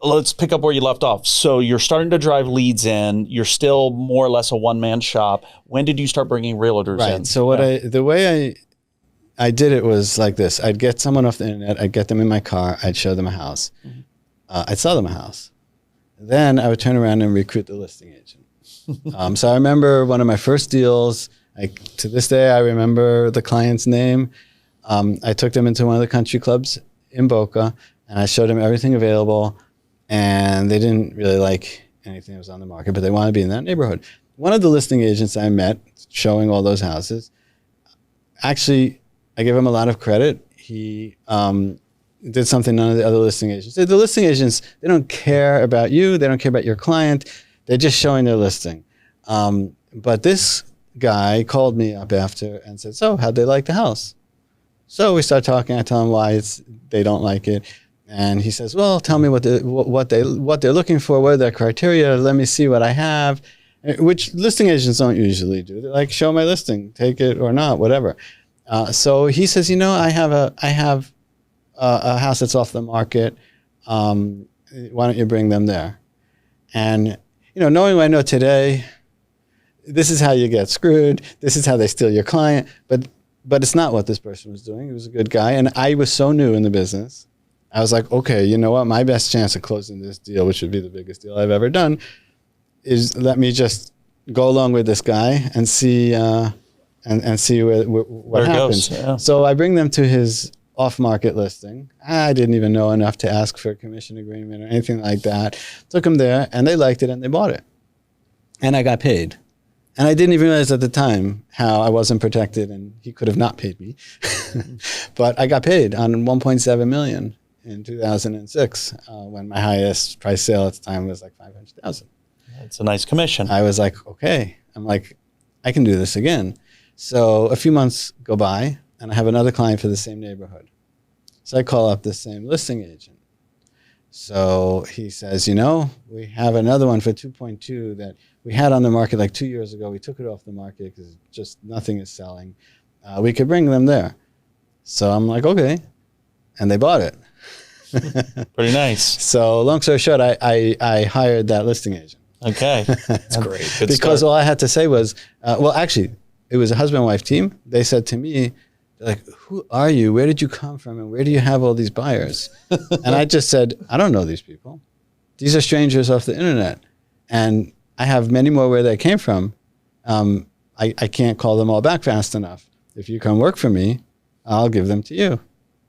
let's pick up where you left off. So you're starting to drive leads in. You're still more or less a one-man shop. When did you start bringing realtors in? Right. So the way I did it was like this. I'd get someone off the internet. I'd get them in my car. I'd show them a house. Mm-hmm. I'd sell them a house. Then I would turn around and recruit the listing agent. So I remember one of my first deals. To this day, I remember the client's name. I took them into one of the country clubs in Boca, and I showed them everything available. And they didn't really like anything that was on the market, but they wanted to be in that neighborhood. One of the listing agents I met showing all those houses, actually, I give him a lot of credit. He did something none of the other listing agents did. The listing agents, they don't care about you. They don't care about your client. They're just showing their listing. But this guy called me up after and said, so how'd they like the house? So we start talking. I tell him why they don't like it. And he says, well, tell me what they're looking for, what are their criteria, let me see what I have, which listing agents don't usually do. They're like, show my listing, take it or not, whatever. So he says, I have a house that's off the market. Why don't you bring them there? And, knowing what I know today, this is how you get screwed. This is how they steal your client. But it's not what this person was doing. He was a good guy. And I was so new in the business. I was like, okay, you know what? My best chance of closing this deal, which would be the biggest deal I've ever done, is let me just go along with this guy and see and see what happens. Yeah. So I bring them to his off-market listing. I didn't even know enough to ask for a commission agreement or anything like that. Took them there, and they liked it, and they bought it. And I got paid. And I didn't even realize at the time how I wasn't protected, and he could have not paid me. But I got paid on $1.7 million. In 2006, when my highest price sale at the time was like $500,000. It's a nice commission. I was like, okay. I'm like, I can do this again. So a few months go by, and I have another client for the same neighborhood. So I call up the same listing agent. So he says, we have another one for 2.2 that we had on the market like 2 years ago. We took it off the market because just nothing is selling. We could bring them there. So I'm like, okay. And they bought it. Pretty nice. So long story short, I hired that listing agent. Okay. That's great. Good because start. All I had to say was, actually, it was a husband-wife team. They said to me, like, who are you? Where did you come from? And where do you have all these buyers? And I just said, I don't know these people. These are strangers off the internet. And I have many more where they came from. I can't call them all back fast enough. If you come work for me, I'll give them to you.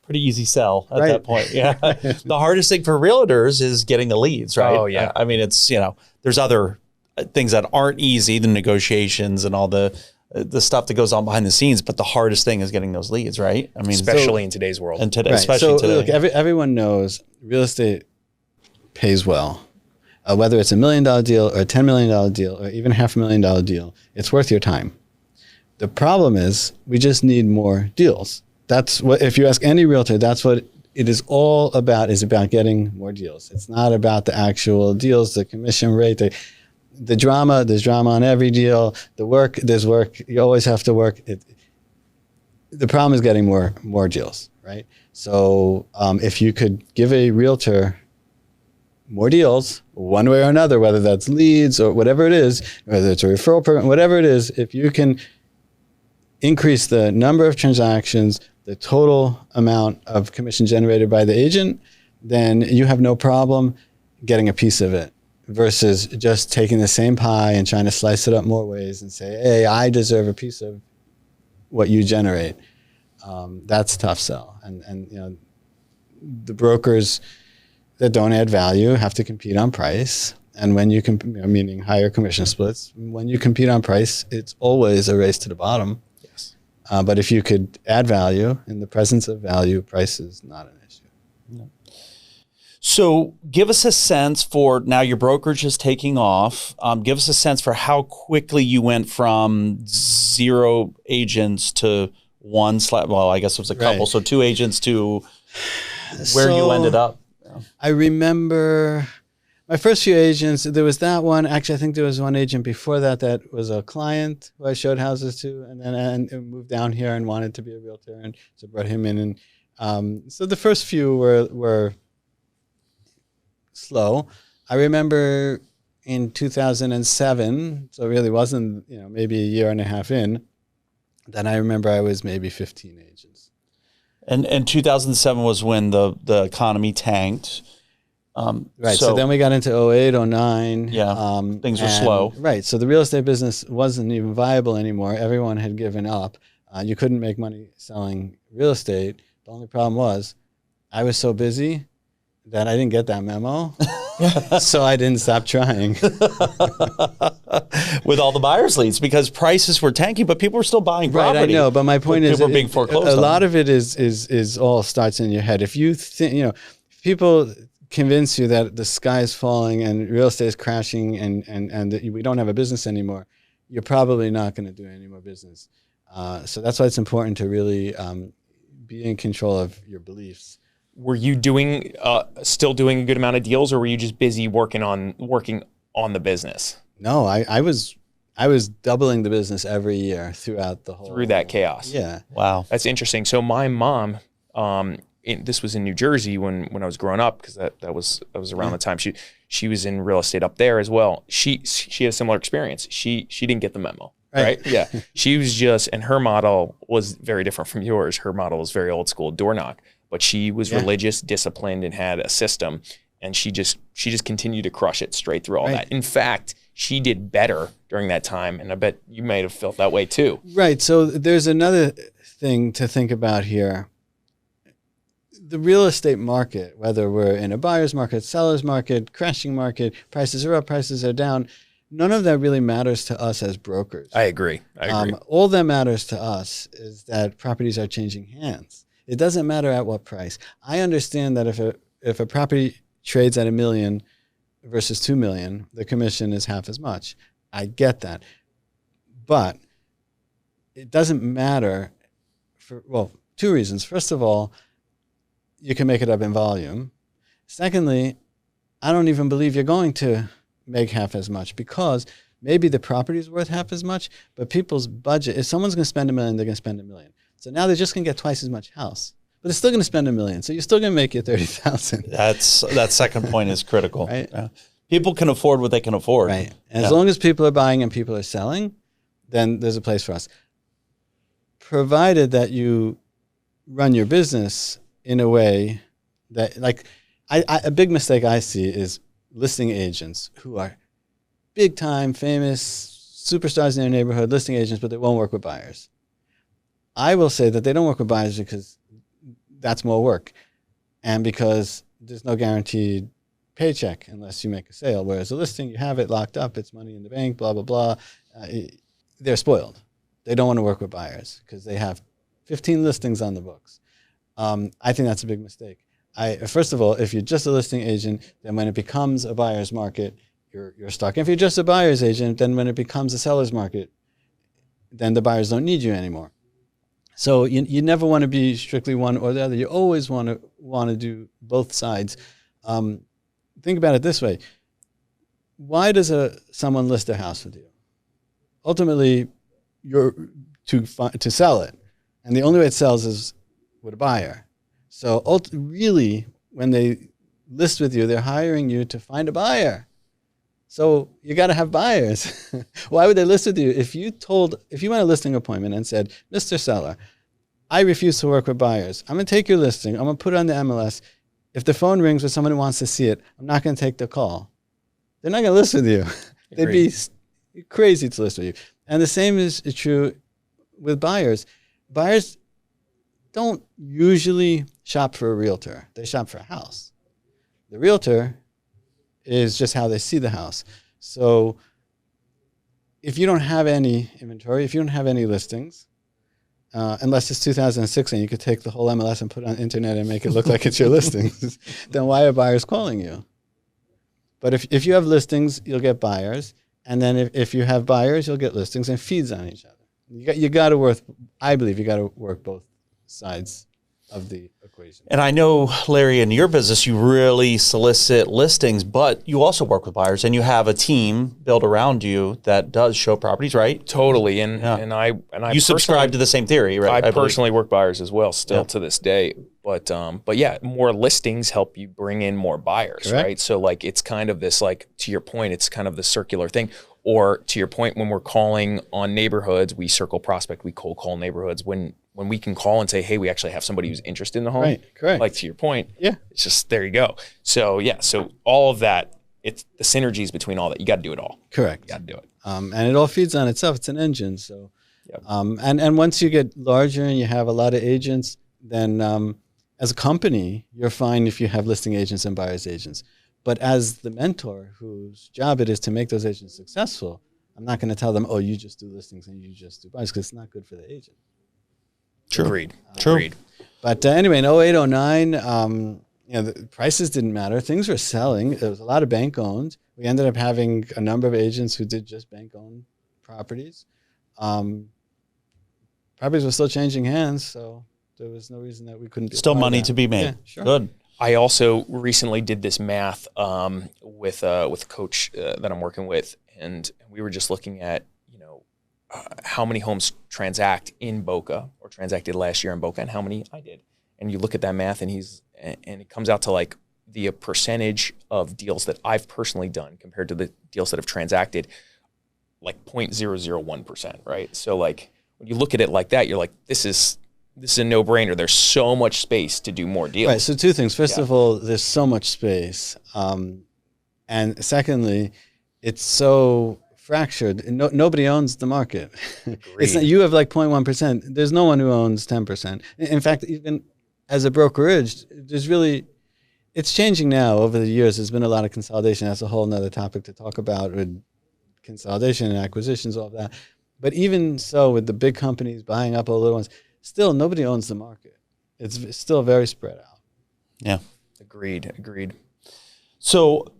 Pretty easy sell at that point. Yeah. The hardest thing for realtors is getting the leads, right? Oh, yeah. I mean, it's, there's other things that aren't easy, the negotiations and all the stuff that goes on behind the scenes, but the hardest thing is getting those leads, right? I mean, especially in today's world. And today, right. especially today. Look, everyone knows real estate pays well. Whether it's $1 million deal or a $10 million deal or even $500,000 deal, it's worth your time. The problem is we just need more deals. That's what, if you ask any realtor, that's what it is all about, is about getting more deals. It's not about the actual deals, the commission rate, the drama. There's drama on every deal. The work, there's work. You always have to work. The problem is getting more deals, right? So if you could give a realtor more deals, one way or another, whether that's leads or whatever it is, whether it's a referral program, whatever it is, if you can increase the number of transactions, the total amount of commission generated by the agent, then you have no problem getting a piece of it versus just taking the same pie and trying to slice it up more ways and say, hey, I deserve a piece of what you generate. That's a tough sell. And the brokers that don't add value have to compete on price. And when you meaning higher commission splits, when you compete on price, it's always a race to the bottom. But if you could add value, in the presence of value, price is not an issue. No. So give us a sense for, now your brokerage is taking off. Give us a sense for how quickly you went from 0 agents to one, well, I guess it was a couple. Right. So 2 agents to where you ended up. I remember my first few agents, there was that one. Actually, I think there was one agent before that was a client who I showed houses to, and then moved down here and wanted to be a realtor, and so brought him in. And so the first few were slow. I remember in 2007, so it really wasn't, maybe a year and a half in, then I remember I was maybe 15 agents. And 2007 was when the economy tanked. Right. So then we got into 08, 09. Yeah. Things were slow. Right. So the real estate business wasn't even viable anymore. Everyone had given up. You couldn't make money selling real estate. The only problem was I was so busy that I didn't get that memo. So I didn't stop trying. With all the buyer's leads, because prices were tanking, but people were still buying property. Right, I know, but my point is, people were being foreclosed. A lot of it is all starts in your head. If you think, people convince you that the sky is falling and real estate is crashing and that we don't have a business anymore, you're probably not going to do any more business. So that's why it's important to really be in control of your beliefs. Were you still doing a good amount of deals, or were you just busy working on the business? No, I was doubling the business every year throughout through that chaos. Yeah. Wow. That's interesting. So my mom, this was in New Jersey when I was growing up, because that was around the time she was in real estate up there as well. She had a similar experience. She didn't get the memo. Right. Yeah. She was and her model was very different from yours. Her model was very old school, door knock, but she was religious, disciplined, and had a system. And she just continued to crush it straight through all that. In fact, she did better during that time. And I bet you might have felt that way too. Right. So there's another thing to think about here. The real estate market, whether we're in a buyer's market, seller's market, crashing market, prices are up, prices are down, none of that really matters to us as brokers. I agree. All that matters to us is that properties are changing hands. It doesn't matter at what price. I understand that if a property trades at $1 million versus $2 million, the commission is half as much. I get that. But it doesn't matter for, two reasons. First of all, you can make it up in volume. Secondly, I don't even believe you're going to make half as much, because maybe the property is worth half as much, but people's budget, if someone's going to spend $1 million, they're going to spend $1 million. So now they're just going to get twice as much house, but they're still going to spend $1 million. So you're still going to make your $30,000. That second point is critical. Right? Yeah. People can afford what they can afford. Right. And as long as people are buying and people are selling, then there's a place for us. Provided that you run your business in a way that, a big mistake I see is listing agents who are big time, famous, superstars in their neighborhood, listing agents, but they won't work with buyers. I will say that they don't work with buyers because that's more work, and because there's no guaranteed paycheck unless you make a sale. Whereas a listing, you have it locked up, it's money in the bank, blah, blah, blah. They're spoiled. They don't want to work with buyers because they have 15 listings on the books. I think that's a big mistake. First of all, if you're just a listing agent, then when it becomes a buyer's market, you're stuck. If you're just a buyer's agent, then when it becomes a seller's market, then the buyers don't need you anymore. So you never want to be strictly one or the other. You always want to do both sides. Think about it this way: why does someone list a house with you? Ultimately, you're to sell it, and the only way it sells is with a buyer. So really, when they list with you, they're hiring you to find a buyer. So you got to have buyers. Why would they list with you? If you went a listing appointment and said, Mr. Seller, I refuse to work with buyers. I'm going to take your listing. I'm going to put it on the MLS. If the phone rings with someone who wants to see it, I'm not going to take the call. They're not going to list with you. They'd be crazy to list with you. And the same is true with buyers. Buyers don't usually shop for a realtor. They shop for a house. The realtor is just how they see the house. So if you don't have any inventory, if you don't have any listings, unless it's 2006 and you could take the whole MLS and put it on the internet and make it look like it's your listings, then why are buyers calling you? But if you have listings, you'll get buyers. And then if you have buyers, you'll get listings, and feeds on each other. You got to work, I believe you got to work both sides of the equation. And I know, Larry, in your business, you really solicit listings, but you also work with buyers, and you have a team built around you that does show properties, right? Totally. And I you subscribe to the same theory, right? I personally work buyers as well, still to this day. But yeah, more listings help you bring in more buyers, Correct. right? So like it's kind of this, like, to your point, it's kind of the circular thing. Or to your point, when we're calling on neighborhoods, we circle prospect, we cold call neighborhoods. When we can call and say, hey, we actually have somebody who's interested in the home. Right, correct. Like to your point, Yeah. it's just, there you go. So yeah, so all of that, it's the synergies between all that. You got to do it all. Correct. You got to do it. And it all feeds on itself. It's an engine. So, Yep. and once you get larger and you have a lot of agents, then as a company, you're fine if you have listing agents and buyer's agents. But as the mentor whose job it is to make those agents successful, I'm not going to tell them, oh, you just do listings and you just do buyers, because it's not good for the agent. True. Agreed. True. Agreed. But anyway, in 08, 09, the prices didn't matter. Things were selling. There was a lot of bank owned. We ended up having a number of agents who did just bank owned properties. Properties were still changing hands, so there was no reason that we couldn't be. Still money to be made. Yeah, sure. Good. I also recently did this math with a coach that I'm working with, and we were just looking at, how many homes transact in Boca or transacted last year in Boca, and how many I did. And you look at that math, and it comes out to like the percentage of deals that I've personally done compared to the deals that have transacted, like 0.001%, right? So like when you look at it like that, you're like, this is a no-brainer. There's so much space to do more deals. Right. So two things. First of all, there's so much space, and secondly, it's so fractured. Nobody owns the market. It's not, you have like 0.1%. There's no one who owns 10%. In fact, even as a brokerage, it's changing now over the years. There's been a lot of consolidation. That's a whole nother topic to talk about with consolidation and acquisitions, all of that. But even so, with the big companies buying up all the little ones, still nobody owns the market. It's still very spread out. Yeah. Agreed. So,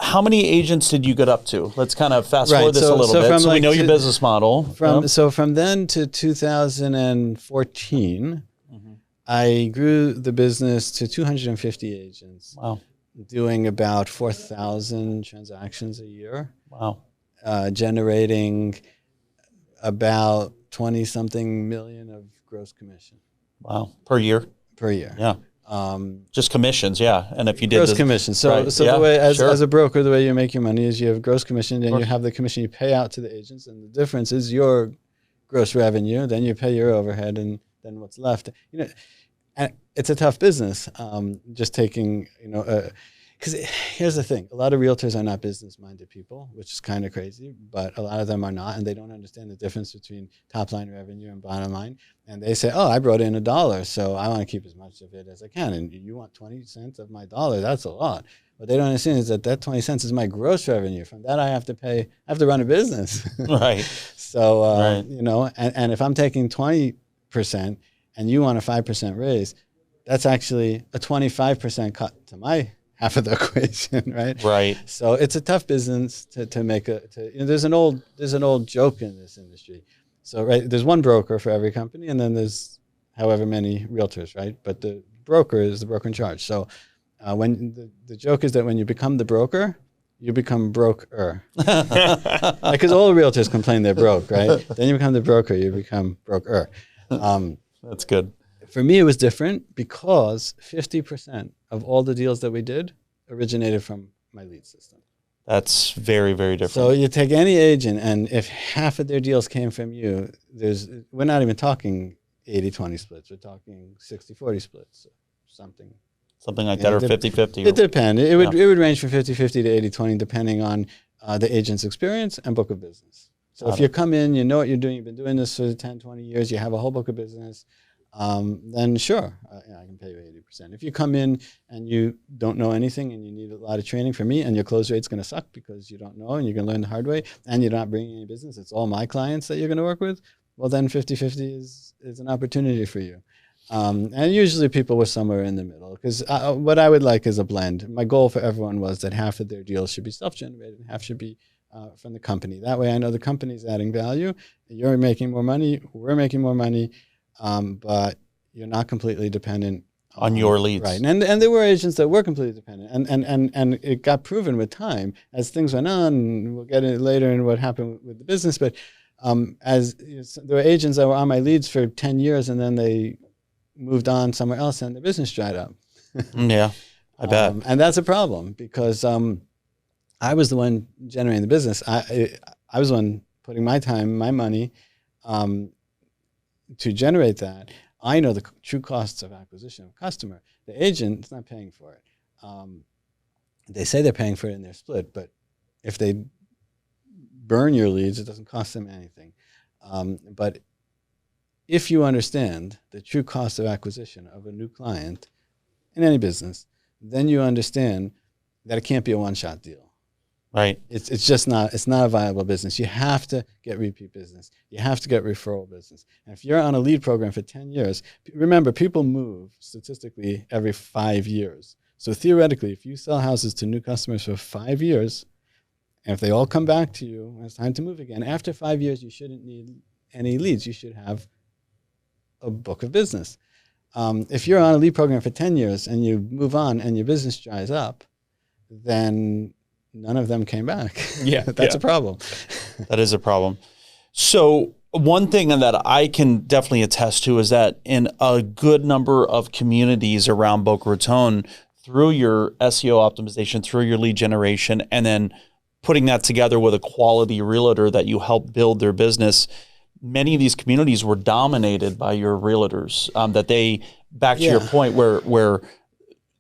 how many agents did you get up to? Let's kind of fast forward this a little bit, so we know your business model. So from then to 2014, I grew the business to 250 agents. Wow. Doing about 4,000 transactions a year. Wow. Generating about 20-something million of gross commission. Wow. Per year? Per year. Yeah. Just commissions, yeah. And if you did gross commission. So the way, as a broker, the way you make your money is you have gross commission, then you have the commission you pay out to the agents, and the difference is your gross revenue. Then you pay your overhead, and then what's left. And it's a tough business. Just taking, because here's the thing: a lot of realtors are not business-minded people, which is kind of crazy. But a lot of them are not, and they don't understand the difference between top-line revenue and bottom line. And they say, "Oh, I brought in $1, so I want to keep as much of it as I can." And you want 20 cents of my dollar? That's a lot. What they don't understand is that 20 cents is my gross revenue. From that, I have to run a business. Right. So and if I'm taking 20% and you want a 5% raise, that's actually a 25% cut to my half of the equation, right? Right. So it's a tough business to make there's an old joke in this industry. So there's one broker for every company, and then there's however many realtors, right? But the broker is the broker in charge. So when the joke is that when you become the broker, you become broker. Because all realtors complain they're broke, right? Then you become the broker, you become broker. That's good. For me, it was different because 50% of all the deals that we did originated from my lead system. That's very, very different. So you take any agent, and if half of their deals came from you, we're not even talking 80-20 splits. We're talking 60-40 splits, something like that, or 50-50. It depends. It would range from 50-50 to 80-20, depending on the agent's experience and book of business. So if you come in, you know what you're doing, you've been doing this for 10, 20 years, you have a whole book of business, then sure, I can pay you 80%. If you come in and you don't know anything and you need a lot of training from me, and your close rate's going to suck because you don't know and you're going to learn the hard way, and you're not bringing any business, it's all my clients that you're going to work with, well, then 50-50 is an opportunity for you. And usually people were somewhere in the middle, because what I would like is a blend. My goal for everyone was that half of their deals should be self-generated and half should be from the company. That way I know the company's adding value. You're making more money. We're making more money. But you're not completely dependent on your leads. Right. And there were agents that were completely dependent. And it got proven with time as things went on. And we'll get into later in what happened with the business. But there were agents that were on my leads for 10 years, and then they moved on somewhere else and their business dried up. Yeah, I bet. And that's a problem because I was the one generating the business. I was the one putting my time, my money to generate that. I know the true costs of acquisition of a customer. The agent is not paying for it. They say they're paying for it in their split, but if they burn your leads, it doesn't cost them anything. But if you understand the true cost of acquisition of a new client in any business, then you understand that it can't be a one-shot deal. Right. It's just not, it's not a viable business. You have to get repeat business. You have to get referral business. And if you're on a lead program for 10 years, remember, people move statistically every 5 years. So theoretically, if you sell houses to new customers for 5 years, and if they all come back to you when it's time to move again, after 5 years, you shouldn't need any leads. You should have a book of business. If you're on a lead program for 10 years and you move on and your business dries up, then none of them came back. Yeah. That's a problem. That is a problem. So one thing that I can definitely attest to is that in a good number of communities around Boca Raton, through your SEO optimization, through your lead generation, and then putting that together with a quality realtor that you help build their business, many of these communities were dominated by your realtors. That they, back to your point, where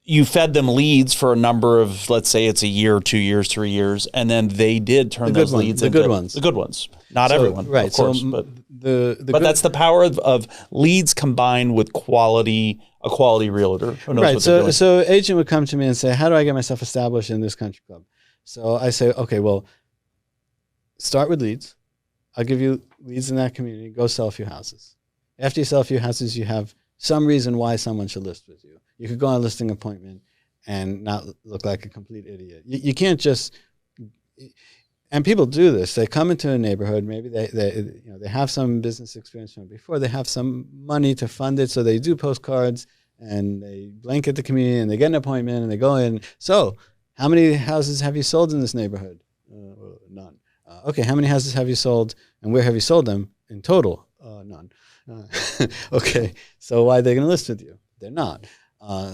you fed them leads for a number of, let's say it's a year, 2 years, 3 years, and then they did turn those leads into the good ones. Not everyone, right? Of course, but that's the power of leads combined with a quality realtor. Who knows what they're doing. So agent would come to me and say, "How do I get myself established in this country club?" So I say, "Okay, well, start with leads. I'll give you leads in that community. Go sell a few houses. After you sell a few houses, you have some reason why someone should list with you. You could go on a listing appointment and not look like a complete idiot. You can't just, and people do this. They come into a neighborhood. Maybe they have some business experience from before. They have some money to fund it, so they do postcards and they blanket the community and they get an appointment and they go in. So, how many houses have you sold in this neighborhood? None. Okay, how many houses have you sold and where have you sold them in total? None. Okay, so why are they going to list with you? They're not.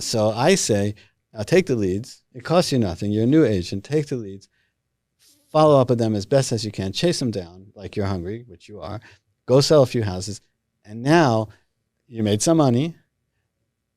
So I say, take the leads. It costs you nothing. You're a new agent. Take the leads. Follow up with them as best as you can. Chase them down like you're hungry, which you are. Go sell a few houses. And now you made some money.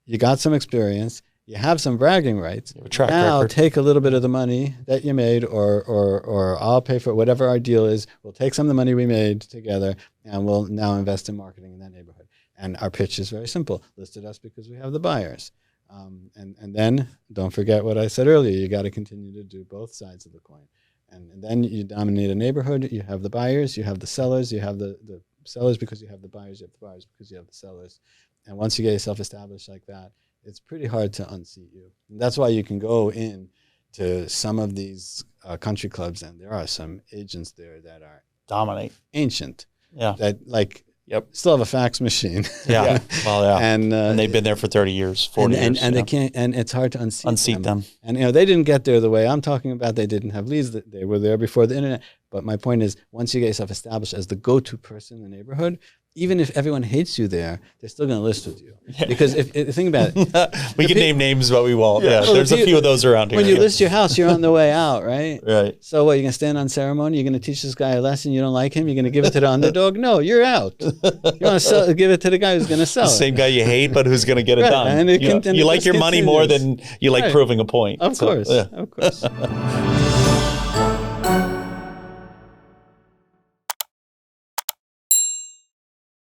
You got some experience. You have some bragging rights. Now take a little bit of the money that you made, or I'll pay for it, whatever our deal is. We'll take some of the money we made together, and we'll now invest in marketing in that neighborhood. And our pitch is very simple. Listed us because we have the buyers. And then don't forget what I said earlier. You got to continue to do both sides of the coin. And then you dominate a neighborhood. You have the buyers. You have the sellers. You have the sellers because you have the buyers. You have the buyers because you have the sellers. And once you get yourself established like that, it's pretty hard to unseat you. And that's why you can go in to some of these country clubs, and there are some agents there that are dominate, ancient, that still have a fax machine, and they've been there for 30 years, 40 years, and they can't, and it's hard to unseat them. And they didn't get there the way I'm talking about. They didn't have leads. They were there before the internet. But my point is, once you get yourself established as the go-to person in the neighborhood, even if everyone hates you there, they're still going to list with you. Because if think about it. We can name names, but we won't. Yeah, well, there's a few of those around here. When you list your house, you're on the way out, right? Right. So what, you're going to stand on ceremony? You're going to teach this guy a lesson? You don't like him? You're going to give it to the underdog? No, you're out. You want to give it to the guy who's going to sell the same guy you hate, but who's going to get it done. And you like your money more than you like proving a point. Of course. Of course.